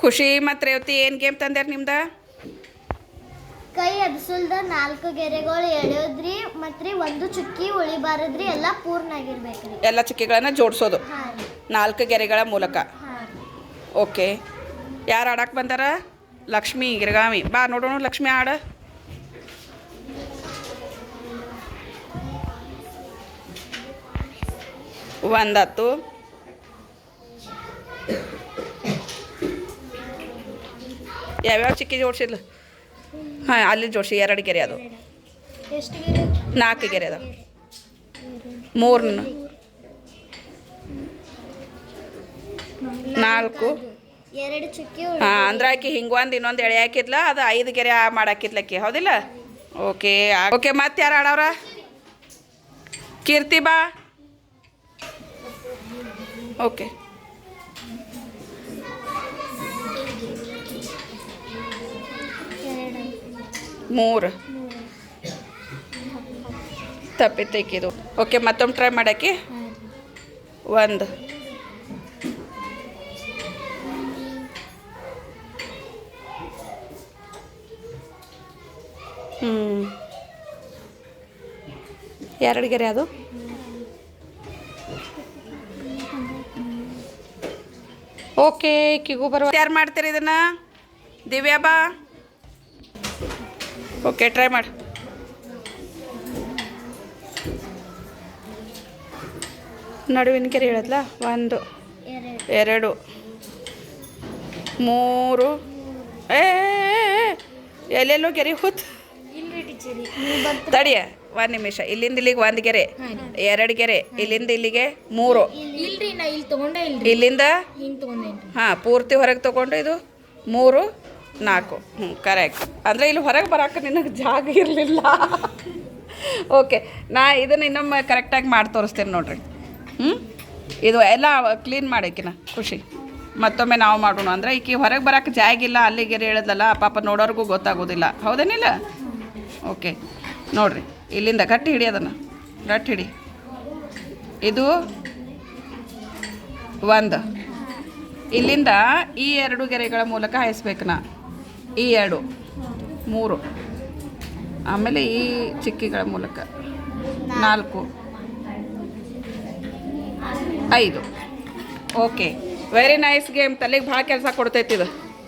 ಖುಷಿ ಮತ್ತು ರೇವತಿ ಏನು ಗೇಮ್ ತಂದ್ಯಾರ ನಿಮ್ದು? ಕೈ ಎಬ್ಸುಲ್ದ 4 ಗೆರೆಗಳು ಎಳೆಯೋದ್ರಿ ಮತ್ತು ಒಂದು ಚುಕ್ಕಿ ಉಳಿಬಾರದ್ರಿ, ಎಲ್ಲ ಪೂರ್ಣ ಆಗಿರ್ಬೇಕ್ರಿ. ಎಲ್ಲ ಚುಕ್ಕಿಗಳನ್ನು ಜೋಡಿಸೋದು ಹಾಂ ರೀ. 4 ಗೆರೆಗಳ ಮೂಲಕ. ಹಾಂ ರೀ. ಓಕೆ, ಯಾರು ಆಡಕ್ಕೆ ಬಂದಾರ? ಲಕ್ಷ್ಮಿ ಗಿರ್ಗಾಮಿ. ಬಾ ನೋಡೋಣ ಲಕ್ಷ್ಮಿ ಆಡ. ಒಂದತ್ತು, ಯಾವ್ಯಾವ ಚಿಕ್ಕಿ ಜೋಡಿಸಿದ್ಲು? ಹಾಂ, ಅಲ್ಲಿ ಜೋಡಿಸಿ 2 ಗೆರೆ ಅದು. ಎಷ್ಟು ಗೆರೆ? 4 ಗೆರೆ ಅದ. 3 4 2 ಚುಕ್ಕಿ. ಹಾಂ, ಅಂದ್ರೆ ಆಕಿ ಹಿಂಗೊಂದು ಇನ್ನೊಂದು ಎಳೆ ಹಾಕಿದ್ಲ, ಅದು 5 ಗೆರೆ ಮಾಡಾಕಿದ್ಲಕ್ಕಿ, ಹೌದಿಲ್ಲ? ಓಕೆ ಓಕೆ, ಮತ್ತೆ ಯಾರು ಆಡವ್ರ? ಕೀರ್ತಿ ಬಾ. ಓಕೆ, ಮೂರು ತಪ್ಪಿತ್ತೈಕಿದು. ಓಕೆ, ಮತ್ತೊಮ್ಮೆ ಟ್ರೈ ಮಾಡಾಕಿ. 1 2 ಗೆರೆ ಅದು. ಓಕೆ, ಕಿಗು ಬರುವ. ಯಾರು ಮಾಡ್ತೀರಿ ಇದನ್ನು? ದಿವ್ಯಾ ಬಾ. ಓಕೆ, ಟ್ರೈ ಮಾಡಿ. ನಡುವಿನ ಗೆರೆ ಹೇಳದ್ಲ? 1 2 3. ಎಲ್ಲೆಲ್ಲೋ ಗೆರೆ ಹೋತ್. ತಡಿಯ 1 ನಿಮಿಷ. ಇಲ್ಲಿಂದ ಇಲ್ಲಿಗೆ 1 ಗೆರೆ, 2 ಗೆರೆ, ಇಲ್ಲಿಂದ ಇಲ್ಲಿಗೆ 3. ಇಲ್ಲಿಂದ ಹಾಂ, ಪೂರ್ತಿ ಹೊರಗೆ ತೊಗೊಂಡು ಇದು 3 4. ಕರೆಕ್ಟ್. ಅಂದರೆ ಇಲ್ಲಿ ಹೊರಗೆ ಬರೋಕೆ ನಿನಗೆ ಜಾಗ ಇರಲಿಲ್ಲ. ಓಕೆ, ನಾ ಇದನ್ನು ಇನ್ನೊಮ್ಮೆ ಕರೆಕ್ಟಾಗಿ ಮಾಡಿ ತೋರಿಸ್ತೇನೆ ನೋಡ್ರಿ. ಇದು ಎಲ್ಲ ಕ್ಲೀನ್ ಮಾಡಿಕಿನ ಖುಷಿ. ಮತ್ತೊಮ್ಮೆ ನಾವು ಮಾಡೋಣ. ಅಂದರೆ ಈಕಿ ಹೊರಗೆ ಬರೋಕೆ ಜಾಗ ಇಲ್ಲ, ಅಲ್ಲಿ ಗೆರೆ ಹೇಳಿದ್ಲಲ್ಲ, ಪಾಪ ನೋಡೋರ್ಗೂ ಗೊತ್ತಾಗೋದಿಲ್ಲ, ಹೌದೇನಿಲ್ಲ? ಓಕೆ, ನೋಡಿರಿ, ಇಲ್ಲಿಂದ ಗಟ್ಟಿ ಹಿಡಿ, ಅದನ್ನು ಗಟ್ಟಿ ಹಿಡಿ. ಇದು 1. ಇಲ್ಲಿಂದ ಈ 2 ಗೆರೆಗಳ ಮೂಲಕ ಹಾಯಿಸ್ಬೇಕು ನಾ. ಈ 2 3, ಆಮೇಲೆ ಈ ಚಿಕ್ಕಿಗಳ ಮೂಲಕ 4 5. Okay, very nice game. ತಲೆಗೆ ಭಾಳ ಕೆಲಸ ಕೊಡ್ತೈತಿ ಇದು.